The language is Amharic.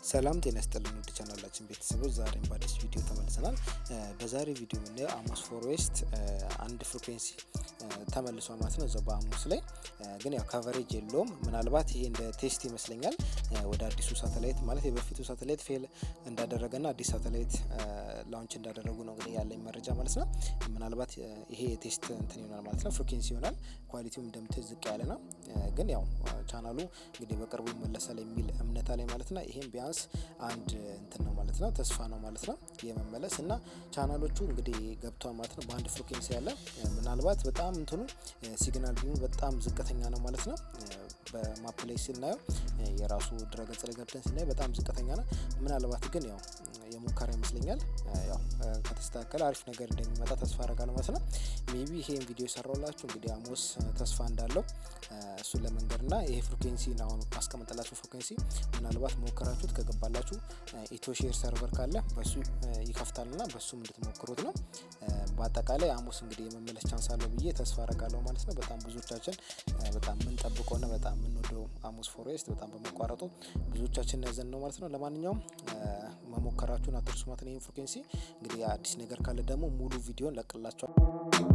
ሰላም ጤና ይስጥልን ውድ ቻናላችን ቤተሰቦች፣ ዛሬም በአዲስ ቪዲዮ ተመልሰናል። በዛሬ ቪዲዮ የምናየው አሞስ ፎር ዌስት አንድ ፍሪኩዌንሲ ተመልሷል ማለት ነው። እዛው በአሞስ ላይ ግን ያው ካቨሬጅ የለውም። ምናልባት ይሄ እንደ ቴስት ይመስለኛል ወደ አዲሱ ሳተላይት ማለት የበፊቱ ሳተላይት ፌል እንዳደረገና አዲስ ሳተላይት ላውንች እንዳደረጉ ነው እንግዲህ ያለኝ መረጃ ማለት ነው። ምናልባት ይሄ የቴስት እንትን ይሆናል ማለት ነው፣ ፍሪኩዌንሲ ይሆናል። ኳሊቲውም እንደምትል ዝቅ ያለ ነው። ግን ያው ቻናሉ እንግዲህ በቅርቡ ይመለሳል የሚል እምነት አለኝ ማለት ነው። ይሄም ቢያንስ አንድ እንትን ነው ማለት ነው፣ ተስፋ ነው ማለት ነው የመመለስ እና ቻናሎቹ እንግዲህ ገብቷል ማለት ነው። በአንድ ፍሪኩዌንሲ ያለ ምናልባት በጣም እንትኑ ሲግናል ቢሙ በጣም ዝቅተኛ ነው ማለት ነው። በማፕ ላይ ስናየው የራሱ ድረገጽ ላይ ገብተን ስናየው በጣም ዝቅተኛ ነው። ምናልባት ግን ያው የሙከራ ይመስለኛል። ያው ከተስተካከለ አሪፍ ነገር እንደሚመጣ ተስፋ አደርጋለሁ ማለት ነው። ሜቢ ይሄን ቪዲዮ ሰራውላችሁ እንግዲህ አሞስ ተስፋ እንዳለው እሱን ለመንገርና ይሄ ፍሪኩዌንሲ ነው አሁን ማስቀመጥላችሁ ፍሪኩዌንሲ ምናልባት ሞከራችሁት ከገባላችሁ ኢትዮ ሼር ሰርቨር ካለ በሱ ይከፍታልና በሱም እንድትሞክሩት ነው። በአጠቃላይ አሞስ እንግዲህ የመመለስ ቻንስ አለው ብዬ ተስፋ አደርጋለሁ ማለት ነው። በጣም ብዙዎቻችን በጣም የምንጠብቀውና በጣም የምንወደው አሞስ ፎር ዌስት በጣም በመቋረጡ ብዙዎቻችን ያዘን ነው ማለት ነው። ለማንኛውም መሞከራችሁን አትርሱ ማለት ነው። ይሄን ፍሪኩዌንሲ እንግዲህ አዲስ ነገር ካለ ደግሞ ሙሉ ቪዲዮን ለቅላችኋል።